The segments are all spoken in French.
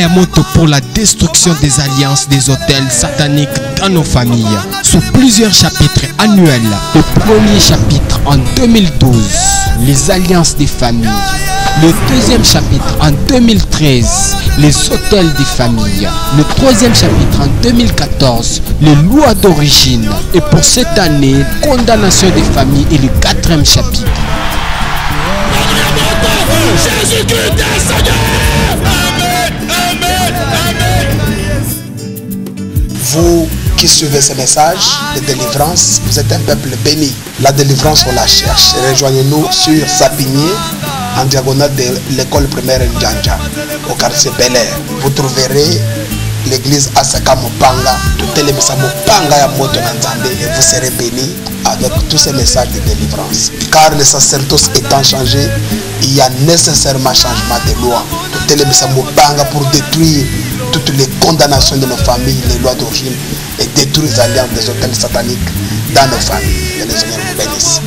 ya moto pour la destruction des alliances des hôtels sataniques dans nos familles. Sous plusieurs chapitres annuels. Le premier chapitre en 2012, les alliances des familles. Le deuxième chapitre en 2013, les hôtels des familles. Le troisième chapitre en 2014, les lois d'origine. Et pour cette année, condamnation des familles et le quatrième chapitre. Jésus-Christ est Seigneur. Amen, amen. Vous qui suivez ces messages de délivrance, vous êtes un peuple béni. La délivrance, on la cherche. Rejoignez-nous sur Sapigné, en diagonale de l'école primaire Ndjanja, au quartier Bel Air. Vous trouverez l'église Asaka Mopanga, tout le message Mopanga ya moto Nzambe, et vous serez bénis avec tous ces messages de délivrance. Car le sacerdoce étant changé, il y a nécessairement changement de loi. Tout le message Mopanga pour détruire toutes les condamnations de nos familles, les lois d'origine, et détruire les alliances des hôtels sataniques dans nos familles. Que les Seigneur vous bénisse.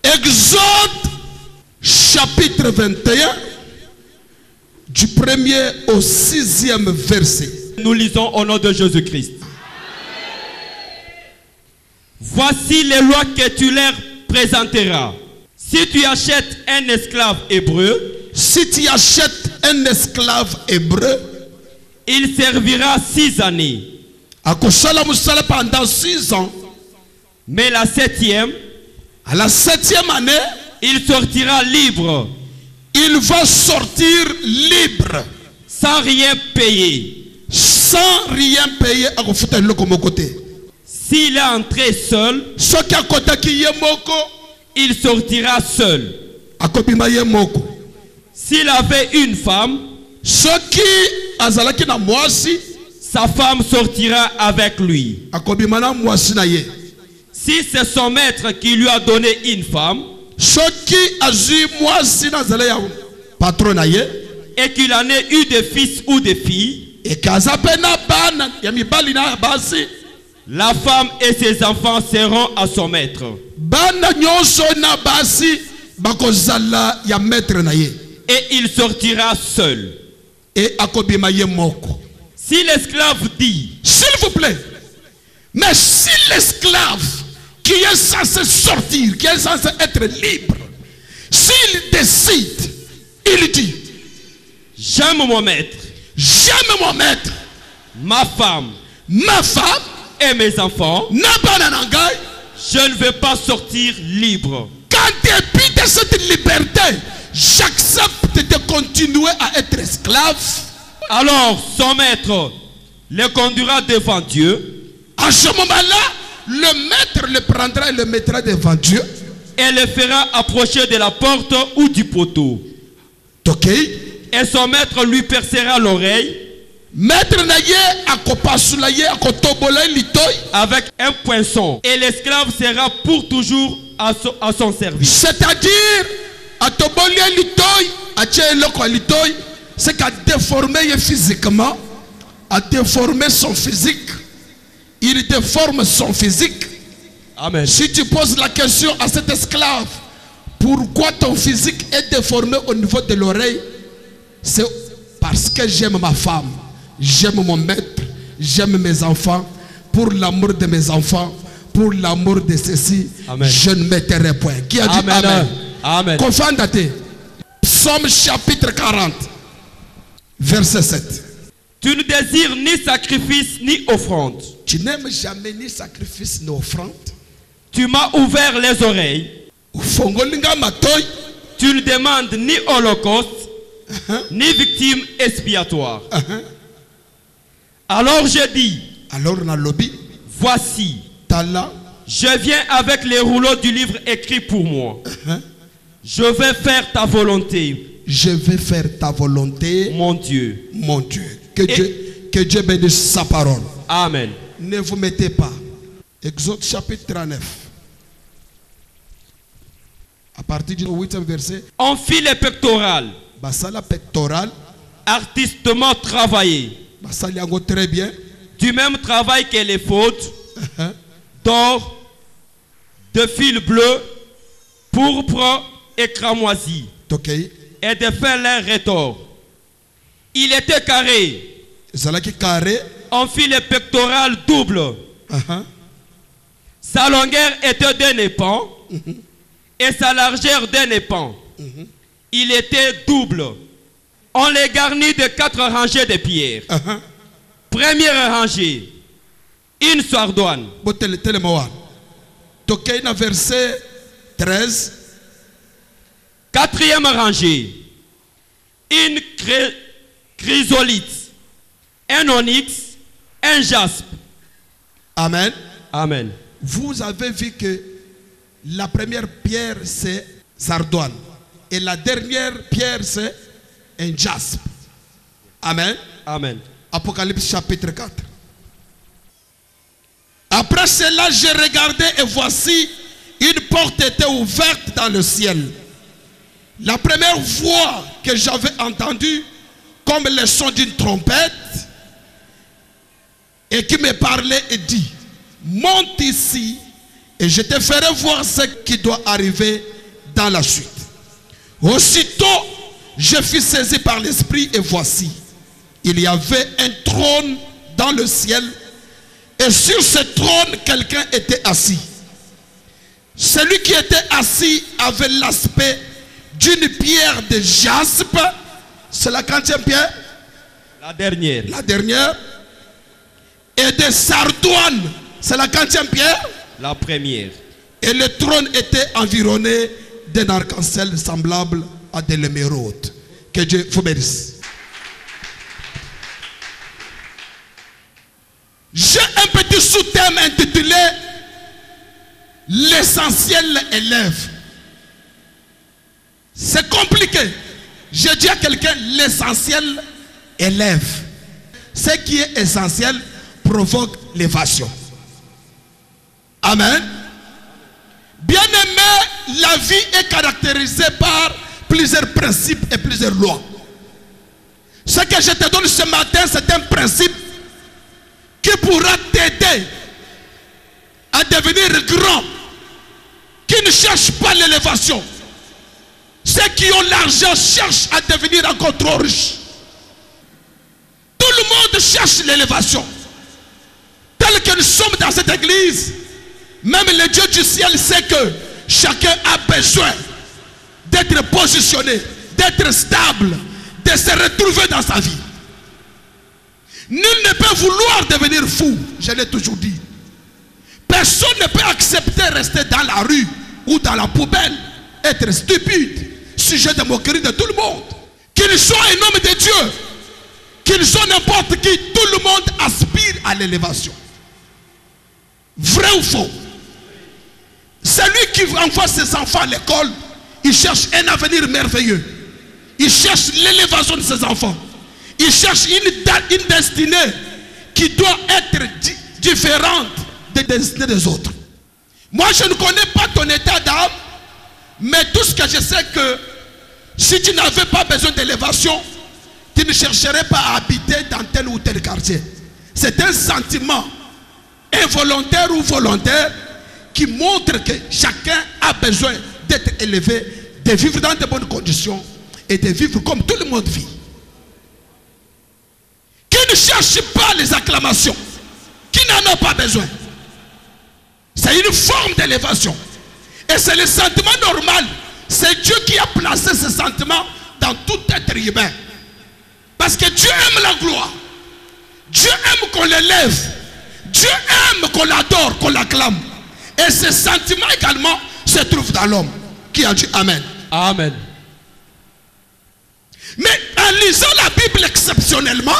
Exode chapitre 21, du 1er au 6e verset. Nous lisons au nom de Jésus-Christ. Voici les lois que tu leur présenteras. Si tu achètes un esclave hébreu, si tu achètes un esclave hébreu, il servira 6 années. Pendant 6 ans. Mais la 7e, à la 7e année, il sortira libre. Il va sortir libre. Sans rien payer. Sans rien payer. S'il est entré seul, il sortira seul. S'il avait une femme, sa femme sortira avec lui. Si c'est son maître qui lui a donné une femme, et qu'il en ait eu des fils ou des filles, la femme et ses enfants seront à son maître. Et il sortira seul. Si l'esclave dit, s'il vous plaît, mais si l'esclave qui est censé sortir, qui est censé être libre, s'il décide, il dit, j'aime mon maître, ma femme et mes enfants, je ne vais pas sortir libre. Qu'en dépit de cette liberté, j'accepte de continuer à être esclave. Alors son maître le conduira devant Dieu. À ce moment-là, le maître le prendra et le mettra devant Dieu. Et le fera approcher de la porte ou du poteau. Et son maître lui percera l'oreille avec un poinçon. Et l'esclave sera pour toujours à son service. C'est-à-dire, c'est qu'à déformer physiquement, à déformer son physique. Il déforme son physique. Amen. Si tu poses la question à cet esclave, pourquoi ton physique est déformé au niveau de l'oreille? C'est parce que j'aime ma femme, j'aime mon maître, j'aime mes enfants. Pour l'amour de mes enfants, pour l'amour de ceci, amen, je ne m'étairai point. Qui a dit amen? Amen. Psaume chapitre 40, verset 7. Tu ne désires ni sacrifice ni offrande. Tu n'aimes jamais ni sacrifice ni offrande. Tu m'as ouvert les oreilles. Tu ne demandes ni holocauste, ni victime expiatoire. Alors je dis, voici, je viens avec les rouleaux du livre écrit pour moi. Je vais faire ta volonté. Je vais faire ta volonté, mon Dieu. Mon Dieu. Que Dieu bénisse sa parole. Amen. Ne vous mettez pas. Exode chapitre 39. À partir du 8e verset. On fit les pectorales. Artistement travaillé. Très bien. Du même travail que les fautes. D'or, de fil bleu, pourpre et cramoisi. Et de faire leurs retors. Il était carré. Zalaki carré. On fit le pectoral double. Sa longueur était d'un épan et sa largeur d'un épan. Il était double. On les garnit de 4 rangées de pierres. Première rangée, une sardoine. Verset 13. Quatrième rangée, une chrysolite, un onyx, un jaspe. Amen. Amen. Vous avez vu que la première pierre c'est sardoine et la dernière pierre c'est un jaspe. Amen. Amen. Apocalypse chapitre 4. Après cela, j'ai regardé et voici une porte était ouverte dans le ciel. La première voix que j'avais entendue comme le son d'une trompette et qui me parlait et dit: monte ici et je te ferai voir ce qui doit arriver dans la suite. Aussitôt, je fus saisi par l'esprit et voici, il y avait un trône dans le ciel et sur ce trône, quelqu'un était assis. Celui qui était assis avait l'aspect d'une pierre de jaspe. C'est la quantième pierre? La dernière. La dernière. Et de sardoine. C'est la quantième pierre? La première. Et le trône était environné d'un arc-en-ciel semblable à de l'émeraude. Que Dieu vous bénisse. J'ai un petit sous-thème intitulé l'essentiel élève. C'est compliqué. Je dis à quelqu'un, l'essentiel élève. Ce qui est essentiel provoque l'évasion. Amen. Bien-aimé, la vie est caractérisée par plusieurs principes et plusieurs lois. Ce que je te donne ce matin, c'est un principe qui pourra t'aider à devenir grand, qui ne cherche pas l'élévation. Ceux qui ont l'argent cherchent à devenir encore trop riches. Tout le monde cherche l'élévation. Tel que nous sommes dans cette église, même le Dieu du ciel sait que chacun a besoin d'être positionné, d'être stable, de se retrouver dans sa vie. Nul ne peut vouloir devenir fou, je l'ai toujours dit. Personne ne peut accepter rester dans la rue ou dans la poubelle, être stupide, sujet de moquerie de tout le monde. Qu'il soit un homme de Dieu, qu'il soit n'importe qui, tout le monde aspire à l'élévation. Vrai ou faux? Celui qui envoie ses enfants à l'école, il cherche un avenir merveilleux. Il cherche l'élévation de ses enfants. Il cherche une destinée qui doit être différente des destinées des autres. Moi, je ne connais pas ton état d'âme, mais tout ce que je sais que si tu n'avais pas besoin d'élévation, tu ne chercherais pas à habiter dans tel ou tel quartier. C'est un sentiment involontaire ou volontaire qui montre que chacun a besoin d'être élevé, de vivre dans de bonnes conditions et de vivre comme tout le monde vit. Qui ne cherche pas les acclamations, qui n'en a pas besoin. C'est une forme d'élévation. Et c'est le sentiment normal. C'est Dieu qui a placé ce sentiment dans tout être humain. Parce que Dieu aime la gloire. Dieu aime qu'on l'élève. Dieu aime qu'on l'adore, qu'on l'acclame. Et ce sentiment également se trouve dans l'homme. Qui a dit Amen. Amen. Mais en lisant la Bible exceptionnellement,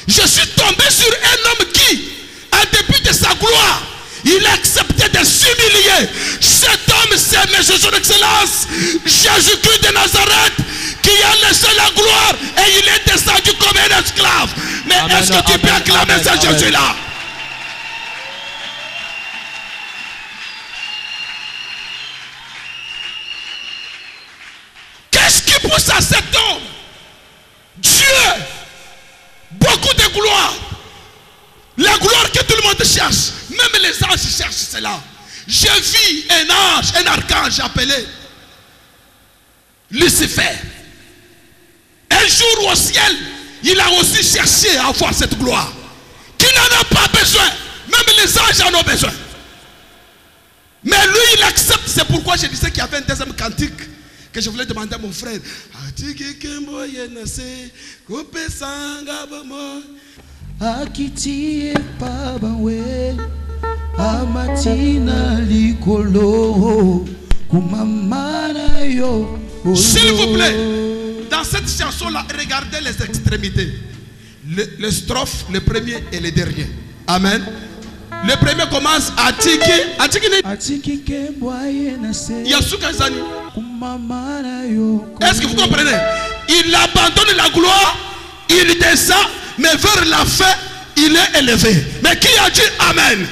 je suis tombé sur un homme qui, en dépit de sa gloire, il a accepté de s'humilier. Cet homme, c'est Monsieur son Excellence, Jésus-Christ de Nazareth, qui a laissé la gloire et il est descendu comme un esclave. Mais est-ce que tu peux acclamer ce Jésus-là? Qu'est-ce qui pousse à cet homme? Dieu, beaucoup de gloire. La gloire que tout le monde cherche. Même les anges cherchent cela. J'ai vu un ange, un archange appelé Lucifer. Un jour au ciel, il a aussi cherché à avoir cette gloire. Qui n'en a pas besoin. Même les anges en ont besoin. Mais lui, il accepte. C'est pourquoi je disais qu'il y avait un deuxième cantique que je voulais demander à mon frère. S'il vous plaît, dans cette chanson-là, regardez les extrémités. Les strophes, le premier et le dernier. Amen. Le premier commence à Tiki. Yasukazani. Est-ce que vous comprenez? Il abandonne la gloire, il descend, mais vers la fin, il est élevé. Mais qui a dit Amen?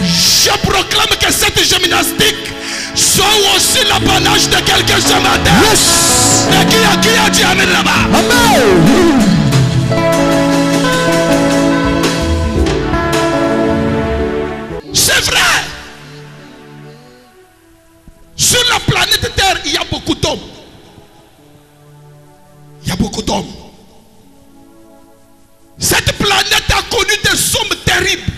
Je proclame que cette gymnastique soit aussi l'apanage de quelqu'un ce matin. Yes. Mais qui a dit Amen là-bas? Amen. C'est vrai. Sur la planète Terre, il y a beaucoup d'hommes. Il y a beaucoup d'hommes. Cette planète a connu des hommes terribles,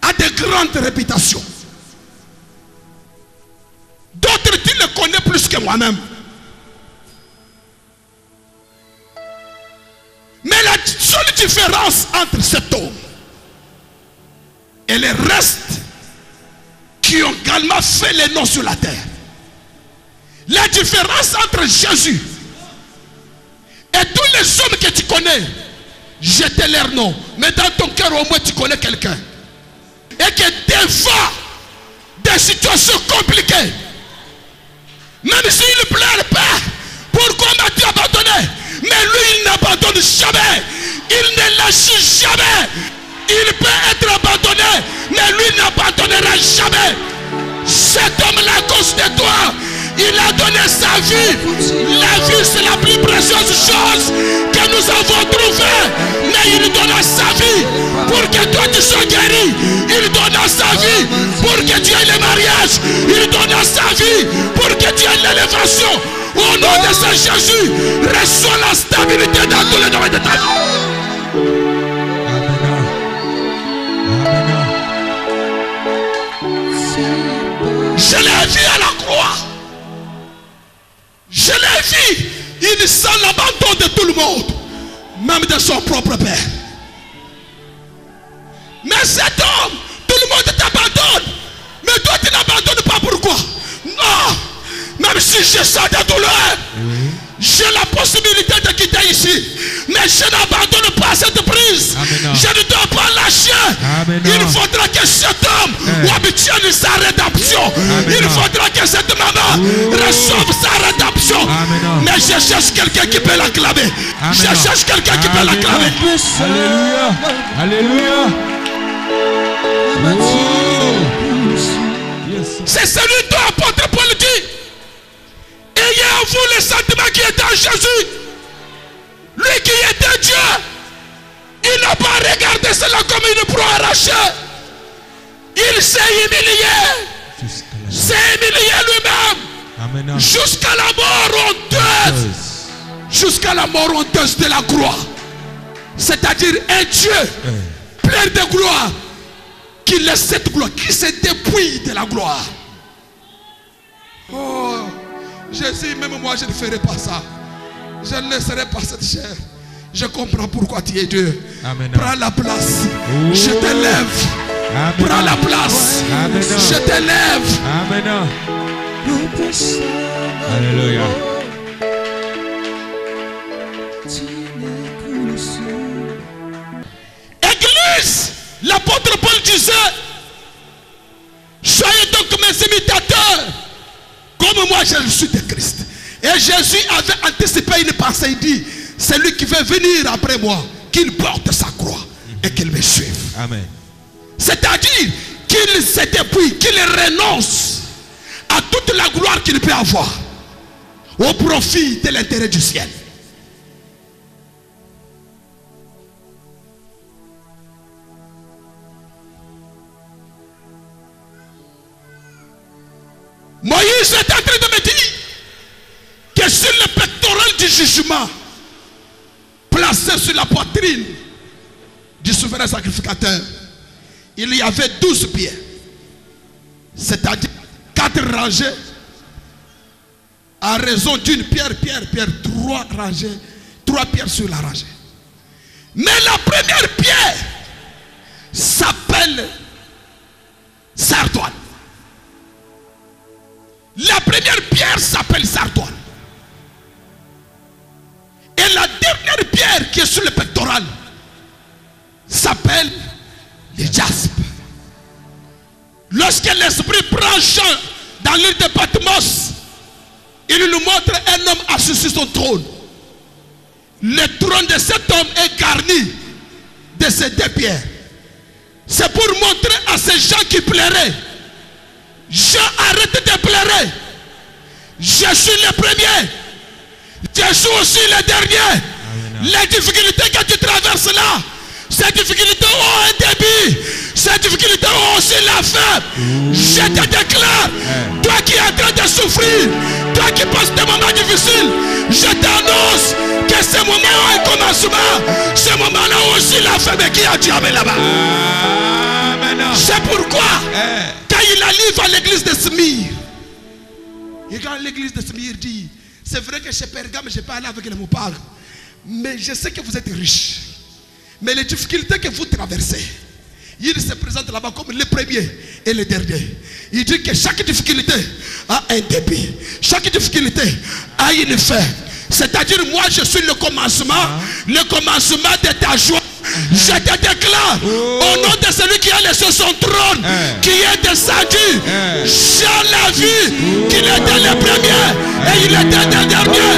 a de grandes réputations. D'autres, tu les connais plus que moi-même. Mais la seule différence entre cet homme et les restes qui ont également fait les noms sur la terre, la différence entre Jésus et tous les hommes que tu connais, jetez leur nom, mais dans ton cœur au moins tu connais quelqu'un. Et que devant des situations compliquées, même s'il ne pleure pas, pourquoi m'as-tu abandonné? Mais lui, il n'abandonne jamais. Il ne lâche jamais. Il peut être abandonné, mais lui n'abandonnera jamais. Cet homme-là, à cause de toi, il a donné sa vie. La vie, c'est la plus précieuse chose que nous avons trouvée. Mais il donna sa vie pour que toi tu sois guéri. Il donna sa vie pour que tu aies le mariage. Il donna sa vie pour que tu aies l'élévation. Au nom de Saint Jésus, reçois la stabilité dans tous les domaines de ta vie. Je l'ai vu à la croix. Je l'ai vu. Il sent l'abandon de tout le monde, même de son propre père. Mais cet homme, tout le monde t'abandonne. Mais toi tu n'abandonnes pas. Pourquoi? Non. Même si je sens de douleur, j'ai la possibilité de quitter ici. Mais je n'abandonne pas cette prise. Amen. Je ne dois pas lâcher. Amen. Il faudra que cet homme obtienne sa rédemption. Amen. Il faudra que cette maman reçoive sa rédemption. Amen. Mais je cherche quelqu'un qui peut l'acclamer. Je cherche quelqu'un qui peut l'acclamer. Alléluia. Alléluia. Oh. C'est celui dont l'apôtre Paul dit: ayez en vous le sentiment qui était en Jésus. Lui qui était Dieu, il n'a pas regardé cela comme une proie arrachée. Il s'est humilié. S'est humilié lui-même. Jusqu'à la mort honteuse. Jusqu'à la mort honteuse de la croix. C'est-à-dire un Dieu plein de gloire qui laisse cette gloire, qui se dépouille de la gloire. Oh, Jésus, même moi je ne ferai pas ça. Je ne laisserai pas cette chair. Je comprends pourquoi tu es Dieu. Amen. Prends la place. Oh. Je t'élève. Prends la place. Amen. Je t'élève. Amen. Alléluia. Église, l'apôtre Paul disait: soyez donc mes imitateurs, comme moi je le suis de Christ. Et Jésus avait anticipé une pensée. Il dit: celui qui veut venir après moi, qu'il porte sa croix et qu'il me suive. Amen. C'est-à-dire qu'il se dépouille, qu'il renonce à toute la gloire qu'il peut avoir au profit de l'intérêt du ciel. Moïse est en train de me dire que sur le pectoral du jugement, placé sur la poitrine du souverain sacrificateur, il y avait 12 pierres. C'est-à-dire 4 rangées à raison d'une pierre, 3 rangées, 3 pierres sur la rangée. Mais la première pierre s'appelle sardoine. La première pierre s'appelle sardoine. Et la dernière pierre qui est sur le pectoral s'appelle le jaspe. Lorsque l'esprit prend champ dans l'île de Patmos, il nous montre un homme assis sur son trône. Le trône de cet homme est garni de ces 2 pierres. C'est pour montrer à ces gens qui pleuraient: Jean, arrête de pleurer. Je suis le premier. Je suis aussi le dernier. Amen. Les difficultés que tu traverses là, ces difficultés ont un début. Ces difficultés ont aussi la fin. Je te déclare, toi qui es en train de souffrir, toi qui passes des moments difficiles, je t'annonce que ce moment a un commencement. Ce moment-là aussi la fin. Mais qui a dit amen là-bas? C'est pourquoi quand il arrive à l'église de Smyrne, et quand l'église de Smyrne dit: c'est vrai que chez Pergame je parle avec les mots-parles, mais je sais que vous êtes riches, mais les difficultés que vous traversez, il se présente là-bas comme le premier et le dernier. Il dit que chaque difficulté a un début, chaque difficulté a une fin. C'est-à-dire, moi je suis le commencement de ta joie. Je te déclare au nom de celui qui a laissé son trône, qui est descendu, Jean l'a vu qu'il était le premier et il était le dernier.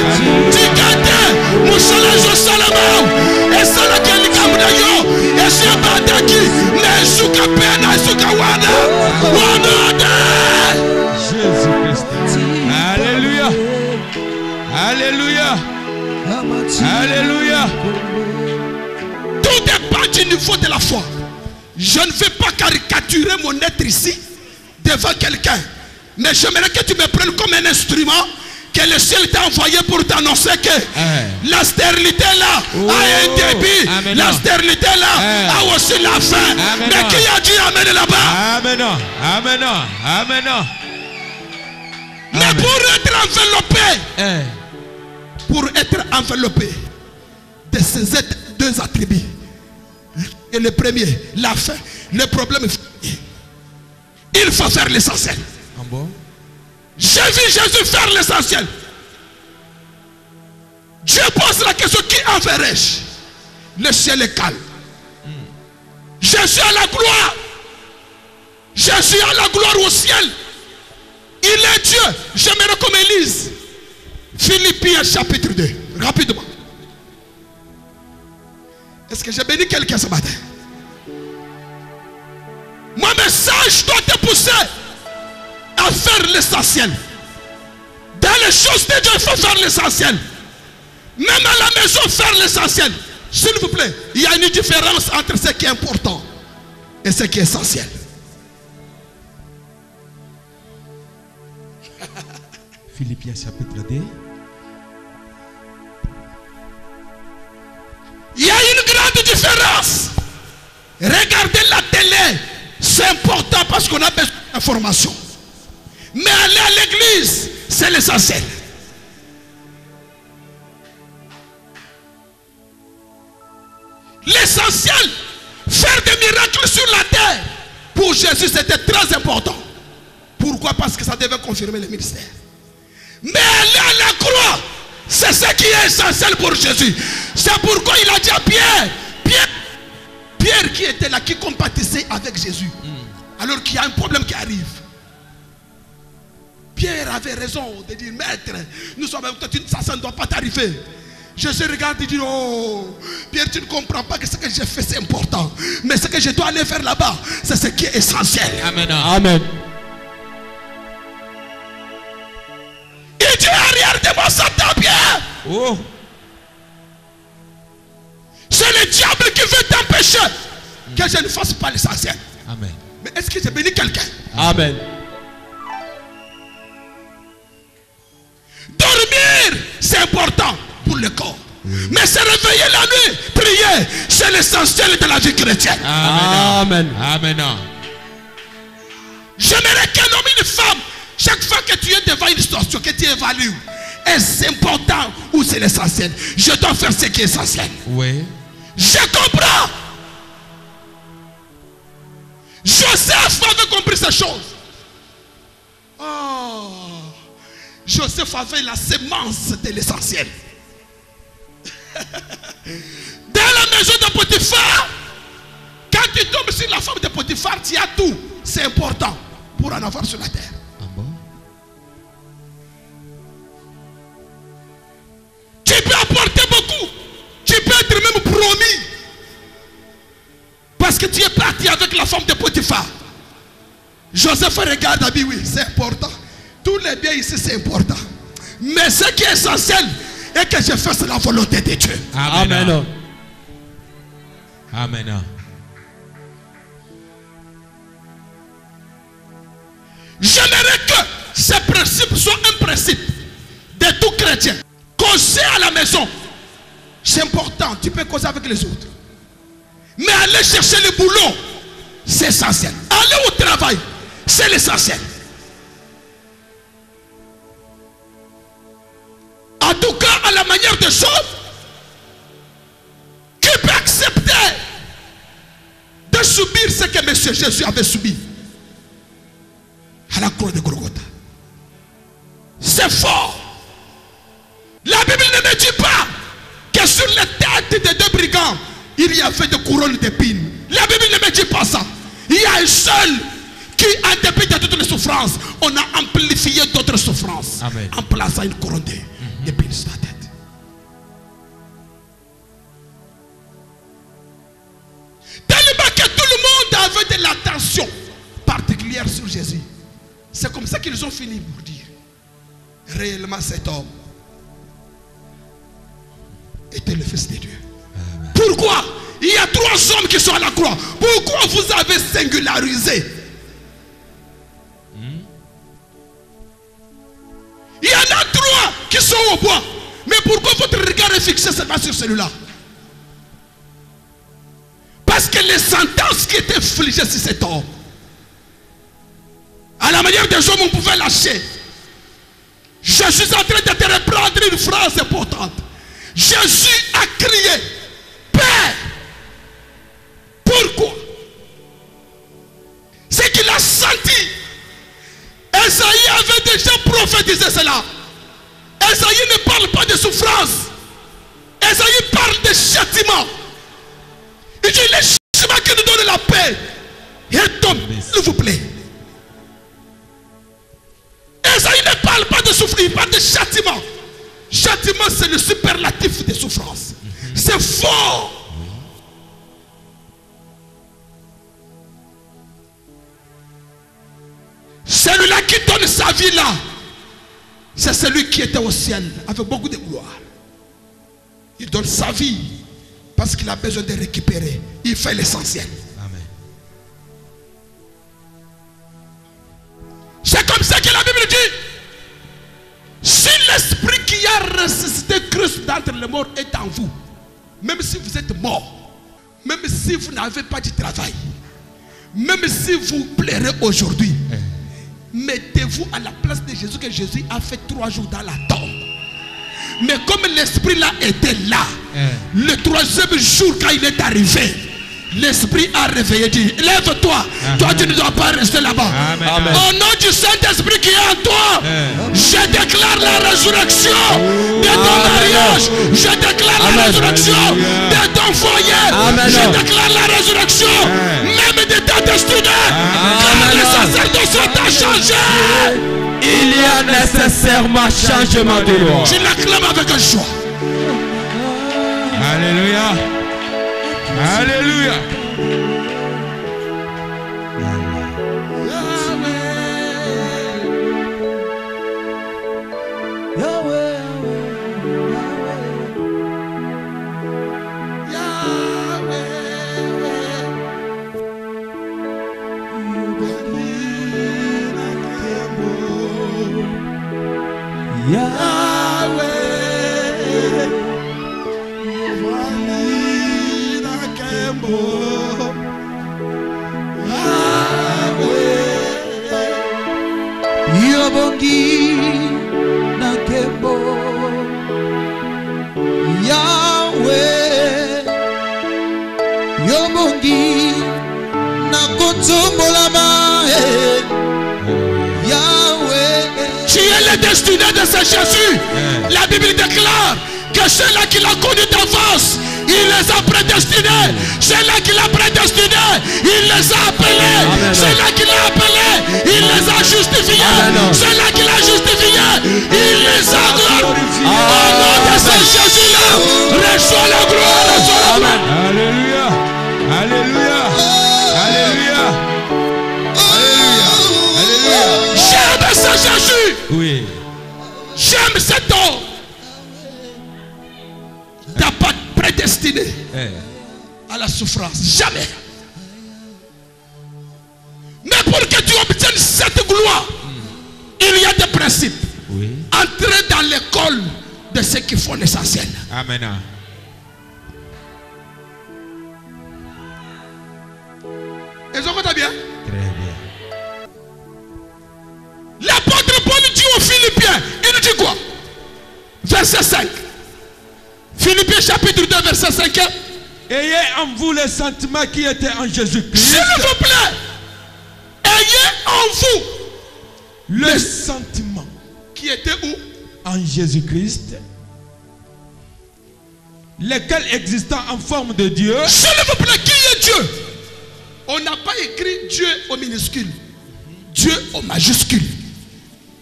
Tigate, Moussalajo Salomon, et Salakeli Kamdayo, et Shabadaki, Nesuka Pena, Sukawana, Jésus-Christ. Alléluia. Alléluia. Alléluia. Tout dépend du niveau de la foi. Je ne vais pas caricaturer mon être ici devant quelqu'un, mais j'aimerais que tu me prennes comme un instrument que le ciel t'a envoyé pour t'annoncer que la stérilité là a un début. Amen. La stérilité là a aussi la fin. Amen. Mais qui a dit amen là-bas? Amen. Amen. Amen. Mais pour être enveloppé de ces 2 attributs, et le premier, la fin, le problème, il faut faire l'essentiel. Ah bon? J'ai vu Jésus faire l'essentiel. Dieu pose la question: qui enverrai-je? Le ciel est calme. Je suis à la gloire. Je suis à la gloire au ciel. Il est Dieu. J'aimerais qu'on me lise Philippiens chapitre 2. Rapidement. Est-ce que j'ai béni quelqu'un ce matin? Mon message doit te pousser à faire l'essentiel. Dans les choses de Dieu, il faut faire l'essentiel. Même à la maison, faire l'essentiel. S'il vous plaît, il y a une différence entre ce qui est important et ce qui est essentiel. Philippiens chapitre 2. Il y a une grande différence. Regardez la télé, c'est important parce qu'on a besoin d'informations. Mais aller à l'église, c'est l'essentiel. L'essentiel, faire des miracles sur la terre, pour Jésus c'était très important. Pourquoi? Parce que ça devait confirmer le ministère. Mais aller à la croix, c'est ce qui est essentiel pour Jésus. C'est pourquoi il a dit à Pierre, Pierre qui était là, qui compatissait avec Jésus, alors qu'il y a un problème qui arrive. Pierre avait raison de dire: maître, nous sommes avec toi, ça ne doit pas t'arriver. Jésus regarde et dit: oh, Pierre, tu ne comprends pas que ce que j'ai fait c'est important. Mais ce que je dois aller faire là-bas, c'est ce qui est essentiel. Amen. Amen. Il dit: arrière de moi, Satan, Pierre. Oh. C'est le diable qui veut t'empêcher que je ne fasse pas l'essentiel. Amen. Mais est-ce que j'ai béni quelqu'un? Amen. Dormir, c'est important pour le corps. Mais se réveiller la nuit, prier, c'est l'essentiel de la vie chrétienne. Amen. Amen. J'aimerais qu'un homme et une femme, chaque fois que tu es devant une situation, que tu évalues, est-ce important ou c'est l'essentiel? Je dois faire ce qui est essentiel. Oui. Je comprends. Joseph avait compris ces choses. Oh. Joseph avait la sémence de l'essentiel. Dans la maison de Potiphar, quand tu tombes sur la femme de Potiphar, tu as tout. C'est important pour en avoir sur la terre. Ah bon? Tu peux apporter beaucoup. Tu peux être même promis. Parce que tu es parti avec la femme de Potiphar. Joseph regarde à lui, oui, c'est important. Tous les biens ici, c'est important. Mais ce qui est essentiel est que je fasse la volonté de Dieu. Amen. Amen. J'aimerais que ce principe soit un principe de tout chrétien. Causer à la maison, c'est important. Tu peux causer avec les autres. Mais aller chercher le boulot, c'est essentiel. Aller au travail, c'est l'essentiel. En tout cas, à la manière des choses, qui peut accepter de subir ce que M. Jésus avait subi à la croix de Golgotha? C'est fort. La Bible ne me dit pas que sur les têtes des deux brigands, il y avait des couronnes d'épines. La Bible ne me dit pas ça. Il y a un seul qui, en dépit de toutes les souffrances, on a amplifié d'autres souffrances. Amen. En plaçant une couronne d'épines sur la tête. Tellement que tout le monde avait de l'attention particulière sur Jésus. C'est comme ça qu'ils ont fini pour dire, réellement cet homme était le Fils de Dieu. Amen. Pourquoi? Il y a 3 hommes qui sont à la croix. Pourquoi vous avez singularisé? Il y en a 3 qui sont au bois. Mais pourquoi votre regard est fixé seulement sur celui-là? Parce que les sentences qui étaient infligées sur cet homme, à la manière des hommes, on pouvait lâcher. Je suis en train de te reprendre une phrase importante. Jésus a crié, Père. Pourquoi? C'est qu'il a senti. Esaïe avait déjà prophétisé cela. Esaïe ne parle pas de souffrance. Esaïe parle de châtiment. Il dit le châtiment qui nous donne la paix. Et tombe, s'il vous plaît. Esaïe ne parle pas de souffrance, il parle de châtiment. Châtiment, c'est le superlatif des souffrances. C'est fort. Celui-là qui donne sa vie là, c'est celui qui était au ciel avec beaucoup de gloire. Il donne sa vie parce qu'il a besoin de récupérer. Il fait l'essentiel. Amen. C'est comme ça que la Bible dit. Si l'esprit qui a ressuscité Christ d'entre les morts est en vous, même si vous êtes mort, même si vous n'avez pas de travail, même si vous pleurez aujourd'hui, mettez-vous à la place de Jésus que Jésus a fait 3 jours dans la tombe. Mais comme l'esprit là était là, le 3e jour quand il est arrivé, l'esprit a réveillé, dit lève-toi, toi tu ne dois pas rester là-bas. Au nom du Saint-Esprit qui est en toi, je déclare la résurrection de ton mariage, je déclare la résurrection de ton foyer, je déclare la résurrection même de ta destinée, car le sacerdoce t'a changé. Il y a nécessairement changement de loi. Je l'acclame avec joie. Alléluia. Alléluia. Yobongi nakembo Yahweh Yobongi nakotombolama Yahweh. Tu es le destiné de ce Jésus. La Bible déclare que ceux-là qui l'ont connu d'avance, il les a prédestinés. Ceux-là qui l'ont prédestiné, il les a appelés. Ceux-là qui l'ont appelé, il les a justifiés. Ceux-là qui l'ont justifié, il les a glorifiés. Au nom de ce Jésus-là, reçois la gloire, reçois la gloire. Alléluia. Alléluia. Alléluia. Alléluia. J'aime ce Jésus. Oui. J'aime cet homme. T'as pas prédestiné à la souffrance. Jamais. Mais pour que tu obtiennes cette gloire, il y a des principes. Oui. Entrer dans l'école de ceux qui font l'essentiel. Amen. Ils ont compris bien? Très bien. L'apôtre Paul dit aux Philippiens, il dit quoi? Verset 5. Philippiens chapitre 2 verset 5. Ayez en vous les sentiments qui étaient en Jésus-Christ. S'il vous plaît, ayez en vous Le sentiment qui était où? en Jésus-Christ, lesquels existant en forme de Dieu. S'il vous plaît, qui est Dieu? On n'a pas écrit Dieu au minuscule, Dieu au majuscule.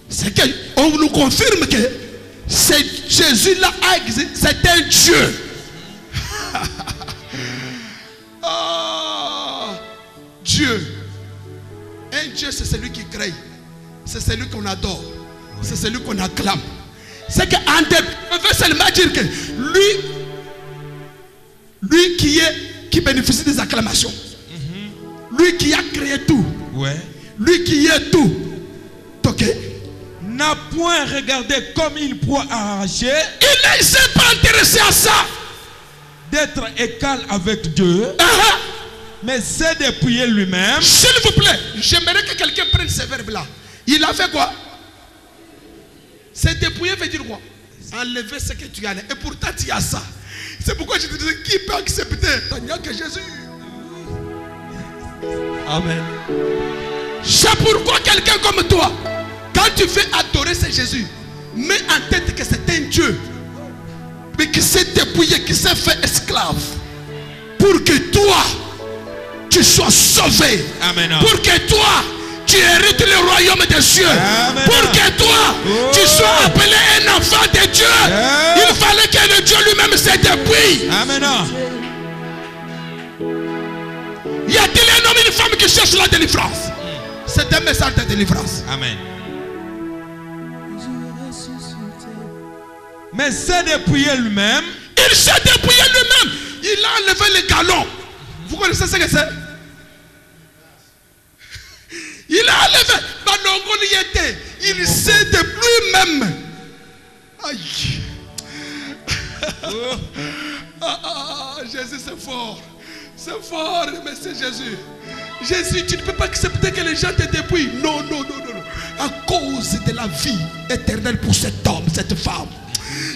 C'est qu'on nous confirme que c'est Jésus-là, c'est un Dieu. Oh, Dieu. Un Dieu, c'est celui qui crée. C'est celui qu'on adore. C'est celui qu'on acclame. C'est qu'en on veut seulement dire que lui qui bénéficie des acclamations, lui qui a créé tout, Ouais. lui qui est tout, ok, N'a point regardé comme il pourrait arracher il ne s'est pas intéressé à ça. d'être égal avec Dieu, mais c'est dépouiller lui-même. S'il vous plaît, j'aimerais que quelqu'un prenne ces verbes-là. Il a fait quoi? C'est dépouiller veut dire quoi? Enlever ce que tu as. Et pourtant tu as ça. C'est pourquoi je te disais, qui peut accepter? Il n'y a que Jésus. Amen. C'est pourquoi quelqu'un comme toi, quand tu fais adorer ce Jésus, mets en tête que c'est un Dieu, mais qui s'est dépouillé, qui s'est fait esclave, pour que toi, tu sois sauvé. Amen. Pour que toi, tu hérites le royaume des cieux. Amen. Pour que toi, tu sois appelé un enfant de Dieu. Il fallait que le Dieu lui-même se dépouille. Amen. Y a-t-il un homme et une femme qui cherchent la délivrance? C'est un message de délivrance. Amen. Mais c'est dépouiller lui-même. Il s'est dépouillé lui-même. Il a enlevé les galons. Vous connaissez ce que c'est? Il a enlevé. Il s'est dépouillé lui-même. Aïe. Jésus, c'est fort. C'est fort, mais c'est Jésus. Jésus, tu ne peux pas accepter que les gens te dépouillent. Non, non, non, non, non. À cause de la vie éternelle pour cet homme, cette femme,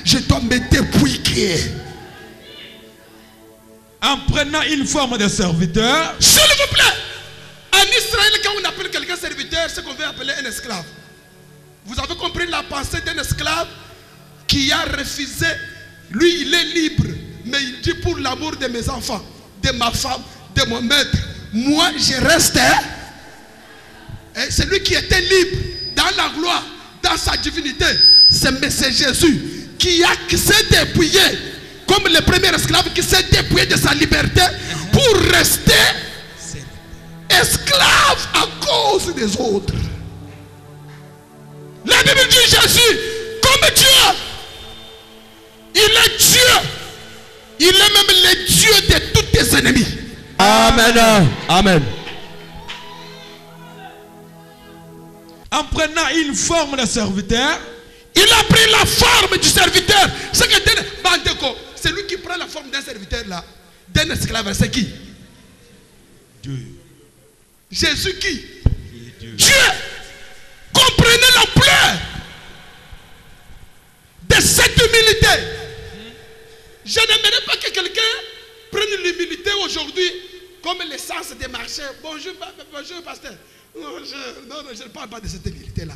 je dois me dépouiller. En prenant une forme de serviteur. S'il vous plaît, en Israël, quand on appelle quelqu'un serviteur, c'est qu'on veut appeler un esclave. Vous avez compris la pensée d'un esclave qui a refusé. Lui, il est libre, mais il dit pour l'amour de mes enfants, de ma femme, de mon maître, moi je reste. C'est lui qui était libre dans la gloire, dans sa divinité. C'est Jésus qui s'est dépouillé comme le premier esclave qui s'est dépouillé de sa liberté pour rester esclave à cause des autres. La Bible dit Jésus comme Dieu. Il est Dieu. Il est même le Dieu de tous tes ennemis. Amen. Amen. En prenant une forme de serviteur. Il a pris la forme du serviteur. C'est lui qui prend la forme d'un serviteur là, d'un esclave, c'est qui? Dieu. Jésus qui? Dieu. Dieu. Comprenez l'ampleur de cette humilité. Je n'aimerais pas que quelqu'un prenne l'humilité aujourd'hui comme l'essence des marchés. Bonjour, bonjour pasteur. Non, je ne parle pas de cette humilité-là.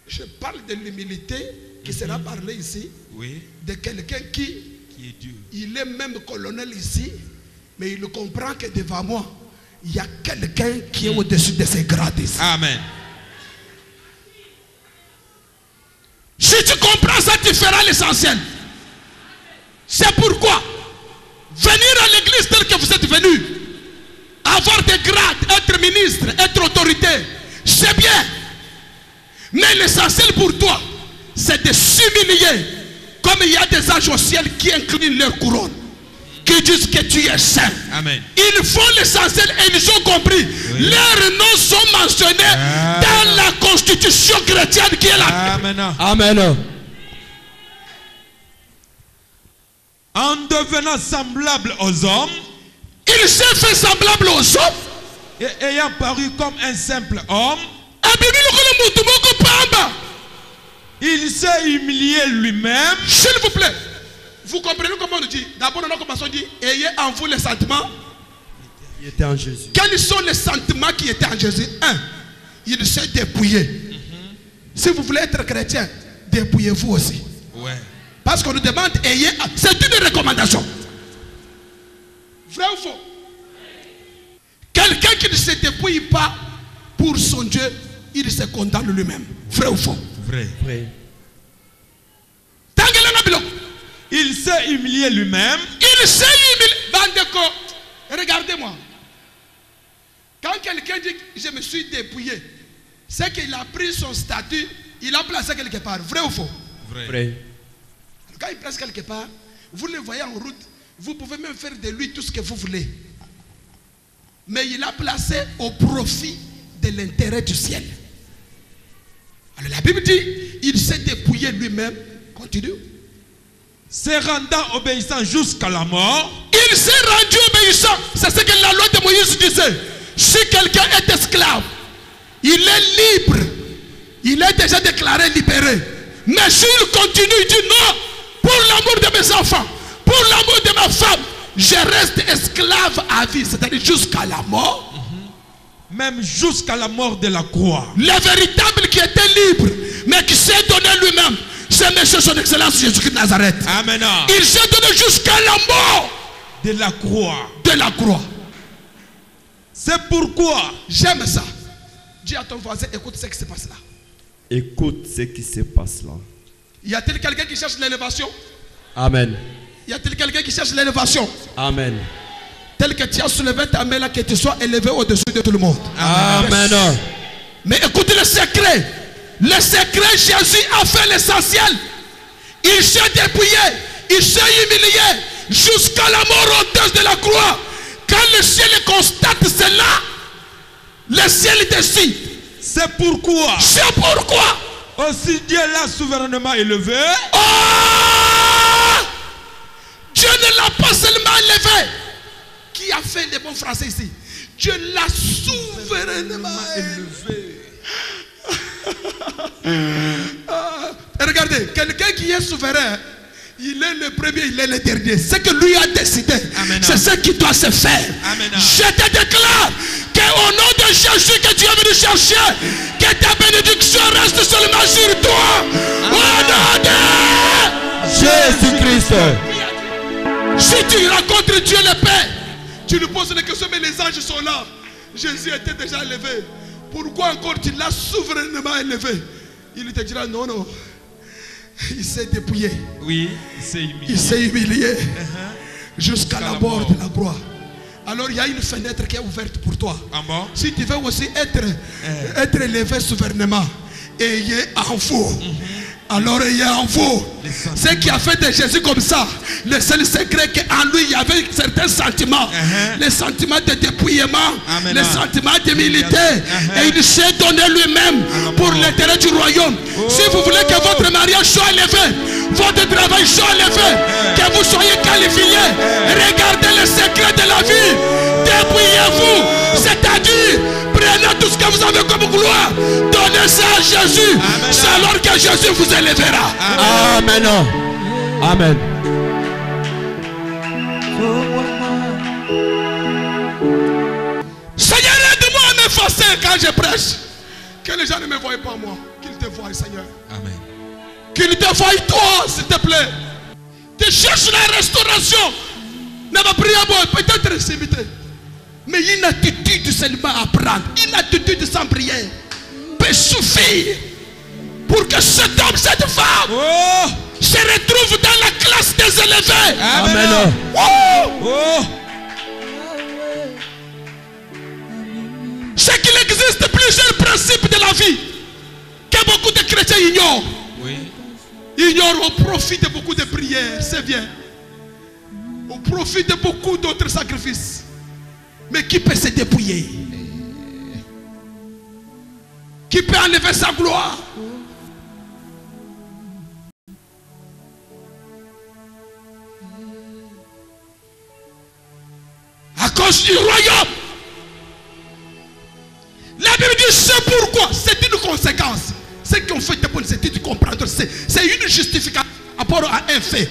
Je parle de l'humilité qui sera parlée ici, Oui. de quelqu'un qui est Dieu. Il est même colonel ici, mais il comprend que devant moi, il y a quelqu'un qui est au-dessus de ses grades ici. Amen. Si tu comprends ça, tu feras l'essentiel. C'est pourquoi venir à l'église telle que vous êtes venu, avoir des grades, être ministre, être autorité, c'est bien. Mais l'essentiel pour toi, c'est de s'humilier. Comme il y a des anges au ciel qui inclinent leur couronne, qui disent que tu es saint. Amen. Ils font l'essentiel et ils ont compris. Oui. Leurs noms sont mentionnés dans la constitution chrétienne qui est la... Amen. Amen. En devenant semblable aux hommes, Il s'est fait semblable aux hommes. et ayant paru comme un simple homme, il s'est humilié lui-même. S'il vous plaît, vous comprenez comment on dit? D'abord, on a commencé à dire, ayez en vous les sentiments. Il était en Jésus. Quels sont les sentiments qui étaient en Jésus? Un, il s'est dépouillé. Si vous voulez être chrétien, dépouillez-vous aussi. Ouais. Parce qu'on nous demande, ayez. C'est une recommandation. Vrai ou faux? Quelqu'un qui ne se dépouille pas pour son Dieu, il se condamne lui-même. Vrai ou faux? Vrai. Vrai. Il s'est humilié lui-même. Il s'est humilié. Bandeko, regardez-moi. Quand quelqu'un dit je me suis dépouillé, c'est qu'il a pris son statut, il l'a placé quelque part. Vrai ou faux? Vrai. Vrai. Quand il place quelque part, vous le voyez en route, vous pouvez même faire de lui tout ce que vous voulez. Mais il l'a placé au profit de l'intérêt du ciel. Alors la Bible dit, il s'est dépouillé lui-même. Continue. Se rendant obéissant jusqu'à la mort. Il s'est rendu obéissant. C'est ce que la loi de Moïse disait. Si quelqu'un est esclave, il est libre. Il est déjà déclaré libéré. Mais s'il continue, il dit non, pour l'amour de mes enfants, pour l'amour de ma femme, je reste esclave à vie, c'est-à-dire jusqu'à la mort. Même jusqu'à la mort de la croix. Le véritable qui était libre, mais qui s'est donné lui-même, c'est Monsieur son Excellence Jésus-Christ de Nazareth. Amen. Il s'est donné jusqu'à la mort De la croix. de la croix. C'est pourquoi J'aime ça. Dis à ton voisin, écoute ce qui se passe là. Écoute ce qui se passe là. Y a-t-il quelqu'un qui cherche l'élévation? Amen. Y a-t-il quelqu'un qui cherche l'élévation? Amen. Tel que tu as soulevé ta main là, que tu sois élevé au-dessus de tout le monde. Amen. Mais écoutez le secret. Le secret, Jésus a fait l'essentiel. Il s'est dépouillé, il s'est humilié jusqu'à la mort honteuse de la croix. Quand le ciel constate cela, le ciel décide. c'est pourquoi C'est pourquoi. aussi Dieu l'a souverainement élevé. Oh! Dieu ne l'a pas seulement élevé. Qui a fait les bons français ici? Dieu l'a souverainement élevé. Regardez, quelqu'un qui est souverain, il est le premier, il est le dernier. Ce que lui a décidé, c'est ce qui doit se faire. Amen. Je te déclare qu'au nom de Jésus que tu es venu chercher, que ta bénédiction reste seulement sur toi. Au nom de Jésus-Christ. Si tu rencontres Dieu le Père, tu lui poses la question, mais les anges sont là. Jésus était déjà élevé. Pourquoi encore tu l'as souverainement élevé? Il te dira non, non. Il s'est dépouillé. Oui, il s'est humilié. Il s'est humilié jusqu'à la mort de la croix. Alors il y a une fenêtre qui est ouverte pour toi. Ah bon? Si tu veux aussi être élevé souverainement, ayez en vous. Alors ayez en vous. Ce qui a fait de Jésus comme ça, le seul secret qu'en lui il y avait certains sentiments. Les sentiments de dépouillement, Amen. les sentiments d'humilité. Et il s'est donné lui-même pour l'intérêt du royaume. Si vous voulez que votre mariage soit élevé, votre travail soit élevé, que vous soyez qualifié, regardez le secret de la vie. dépouillez-vous. C'est-à-dire, prenez tout ce que vous avez comme gloire, donnez ça à Jésus. C'est alors que Jésus vous élèvera. Amen. Amen. Seigneur, aide-moi à m'effacer quand je prêche. Que les gens ne me voient pas moi. Qu'ils te voient, Seigneur. Amen. Qu'ils te voient toi, s'il te plaît. Tu cherches la restauration. Ne va prier peut-être s'imiter. Mais une attitude seulement à prendre. Une attitude sans prière peut suffire pour que cet homme, cette femme se retrouve dans la classe des élevés. Amen. C'est qu'il existe plusieurs principes de la vie que beaucoup de chrétiens ignorent. Ils ignorent au profit de beaucoup de prières, c'est bien. Au profit de beaucoup d'autres sacrifices. Mais qui peut se dépouiller? Qui peut enlever sa gloire? À cause du royaume. La Bible dit c'est pourquoi. C'est une conséquence. Ce qu'on fait pour nous études comprendre, c'est une justification par rapport à un fait.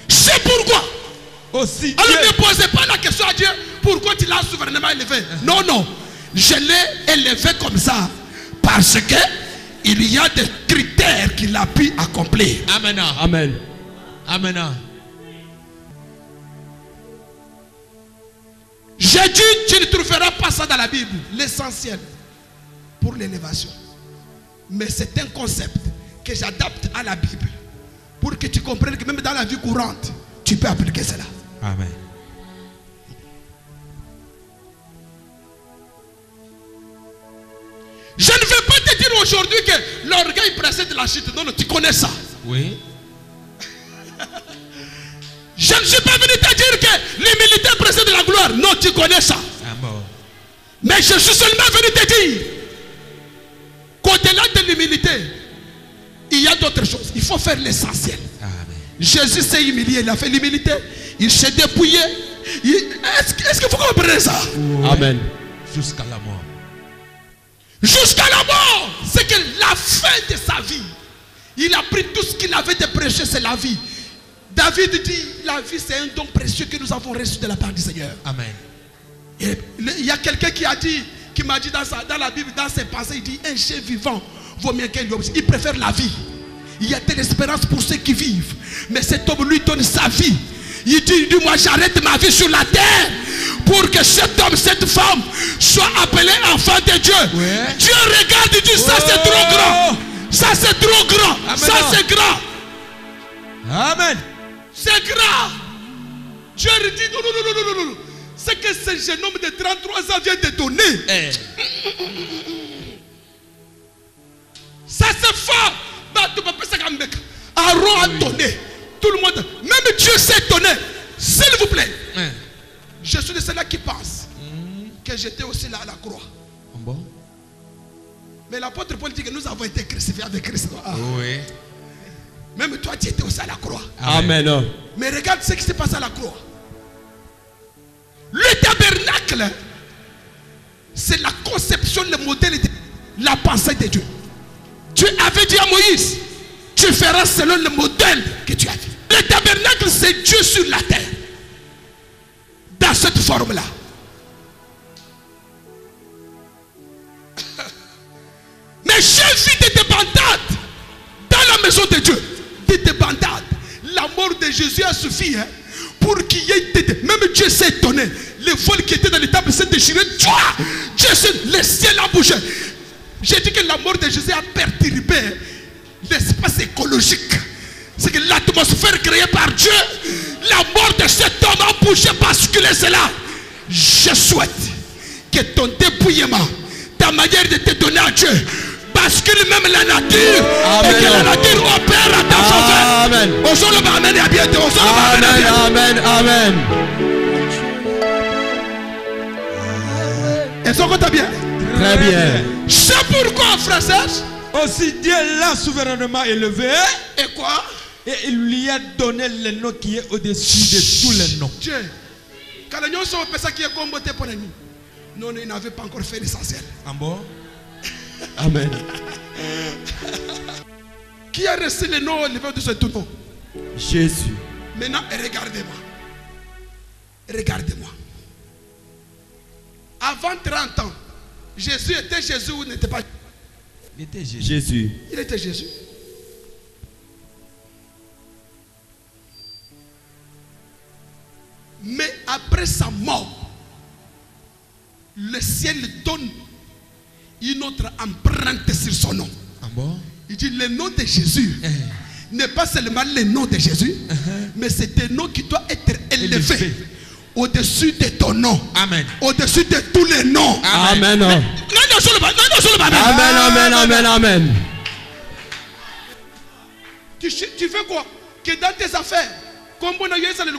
C'est pourquoi. Aussi alors ne posez pas la question à Dieu pourquoi tu l'as souverainement élevé. Non, non. Je l'ai élevé comme ça parce que il y a des critères qu'il a pu accomplir. Amen. Amen. Amen. J'ai dit, tu ne trouveras pas ça dans la Bible. L'essentiel pour l'élévation. Mais c'est un concept que j'adapte à la Bible pour que tu comprennes que même dans la vie courante, tu peux appliquer cela. Amen. Je ne veux pas te dire aujourd'hui que l'orgueil précède la chute. Non, non, tu connais ça. Oui. Je ne suis pas venu te dire que l'humilité précède la gloire. Non, tu connais ça. Mais je suis seulement venu te dire qu'au-delà de l'humilité, il y a d'autres choses. Il faut faire l'essentiel. Jésus s'est humilié, il a fait l'humilité, il s'est dépouillé. Est-ce que vous comprenez ça? Amen. Jusqu'à la mort. Jusqu'à la mort. C'est que la fin de sa vie, il a pris tout ce qu'il avait de précieux, c'est la vie. David dit, la vie c'est un don précieux que nous avons reçu de la part du Seigneur. Amen. Et il y a quelqu'un qui m'a dit dans la Bible, dans ses pensées, il dit, un chien vivant vaut mieux qu'un lion. Il préfère la vie. Il y a telle espérance pour ceux qui vivent. Mais cet homme lui donne sa vie. Il dit, moi j'arrête ma vie sur la terre pour que cet homme, cette femme soit appelé enfant de Dieu. Ouais. Dieu regarde et dit, ça c'est trop grand. Ça c'est trop grand. Amen. Ça c'est grand. Amen. C'est grand. Dieu lui dit, non, non, non, non, non, non. C'est que ce jeune homme de 33 ans vient de donner. Ça c'est fort. Aaron a donné. Tout le monde, même Dieu s'est donné. S'il vous plaît. Je suis de ceux-là qui pensent que j'étais aussi là à la croix. Bon. Mais l'apôtre Paul dit que nous avons été crucifiés avec Christ. Oui. Même toi, tu étais aussi à la croix. Amen. Mais regarde ce qui s'est passé à la croix. Le tabernacle, c'est la conception, le modèle de la pensée de Dieu. Dieu avait dit à Moïse, tu feras selon le modèle que tu as dit. Le tabernacle, c'est Dieu sur la terre. Dans cette forme-là. Mais j'ai vu des débandades dans la maison de Dieu. Des débandades. La mort de Jésus a suffi pour qu'il y ait des... Même Dieu s'est étonné. Les voiles qui étaient dans les tables s'est déchiré. Le ciel a bougé. J'ai dit que la mort de Jésus a perturbé l'espace écologique. C'est que l'atmosphère créée par Dieu, la mort de cet homme a bougé, basculé cela. Je souhaite que ton dépouillement, ta manière de te donner à Dieu, bascule même la nature. Amen. Et que la nature opère à ta faveur. Amen. Aujourd'hui, amen et à bientôt. Amen. Amen. Est-ce qu'on compte bien? Très bien. C'est pourquoi, frère Serge, aussi Dieu l'a souverainement élevé. Et quoi? Et il lui a donné le nom qui est au-dessus de tous les noms. Dieu, Non, il n'avait pas encore fait l'essentiel. Amen. Qui a reçu le nom au niveau de ce tout nom? Jésus. Maintenant, regardez-moi. Regardez-moi. Avant 30 ans, Jésus était Jésus ou n'était pas? Il était Jésus. Jésus. Il était Jésus. Mais après sa mort, le ciel donne une autre empreinte sur son nom. Il dit le nom de Jésus n'est pas seulement le nom de Jésus, mais c'est un nom qui doit être élevé au-dessus de ton nom. Amen. Au-dessus de tous les noms. Amen. Amen. Amen. Tu fais quoi? Que dans tes affaires, comme on a eu ça, le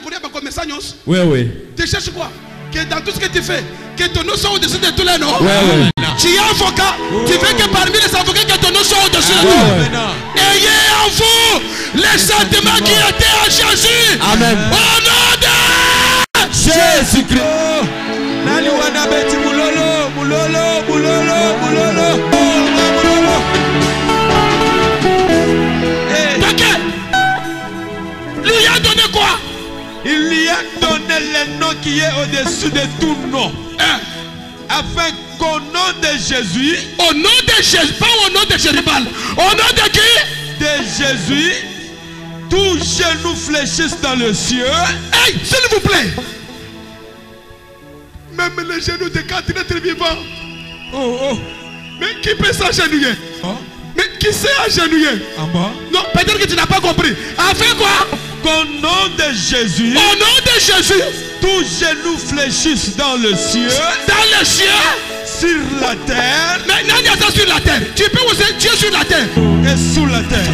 Oui. tu cherches quoi? Que dans tout ce que tu fais, que ton nom soit au-dessus de tous les noms. Oui. Tu es avocat, tu veux que parmi les avocats, que ton nom soit au-dessus de tout. Ayez en vous les sentiments qui étaient en Jésus. Amen. Au nom de Jésus-Christ. lui a donné quoi? Il lui a donné le nom qui est au-dessus de tout nom. Afin qu'au nom de Jésus, au nom de Jésus, pas au nom de Jéribal, au nom de qui? De Jésus, tous genoux fléchissent dans le ciel. Hey, s'il vous plaît. Même les genoux de 4 êtres vivants. Mais qui peut s'agenouiller? Mais qui s'est agenouillé? Non, peut-être que tu n'as pas compris. Afin quoi? Qu'au nom de Jésus, au nom de Jésus, tous genoux fléchissent dans le ciel. Dans le ciel, sur la terre. Maintenant, il y a ça sur la terre. Tu peux aussi Dieu sur la terre. Et sous la terre.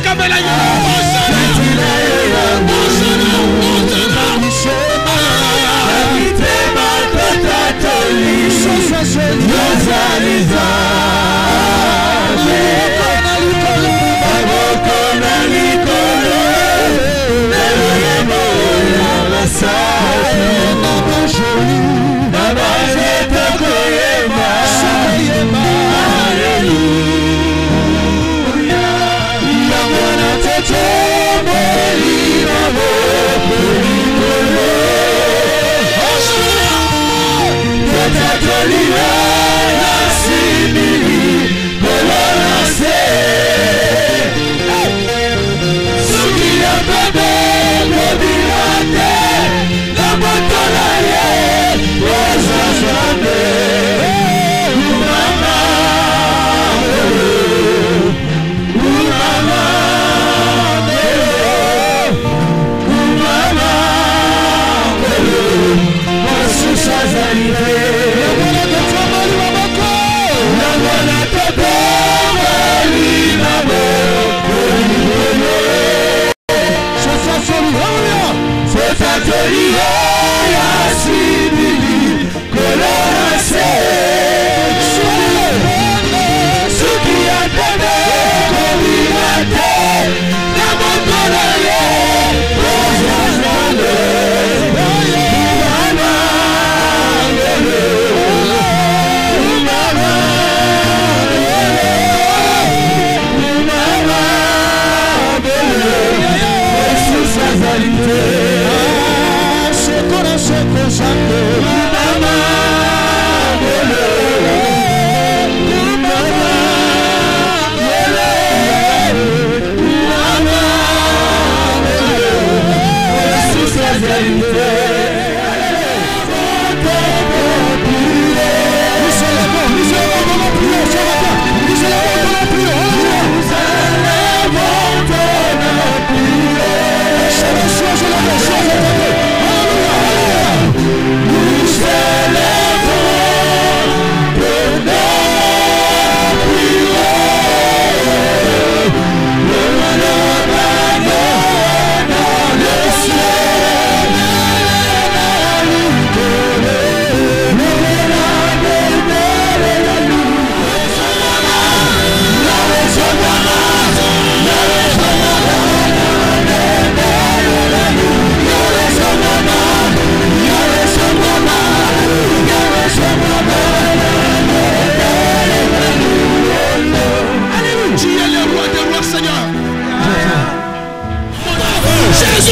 Hallelujah.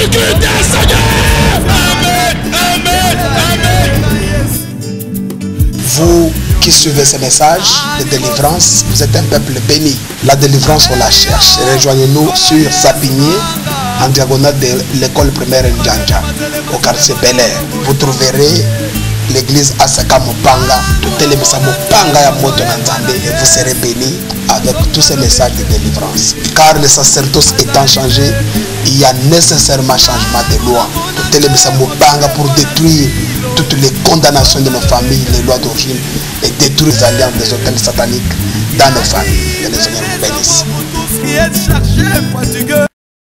difficulté, Seigneur. Amen, amen, amen. Vous qui suivez ces messages de délivrance, vous êtes un peuple béni. La délivrance, on la cherche. Rejoignez-nous sur Sapigné, en diagonale de l'école primaire Ndjanja, au quartier Bel Air. Vous trouverez l'église Asaka Mopanga, tout le message Mopanga ya moto Nanzande, et vous serez bénis avec tous ces messages de délivrance. Car le sacerdoce étant changé, il y a nécessairement changement de loi. Tout le message Mopanga pour détruire toutes les condamnations de nos familles, les lois d'origine, et détruire les alliances des hôtels sataniques dans nos familles. Que les Seigneur vous bénisse.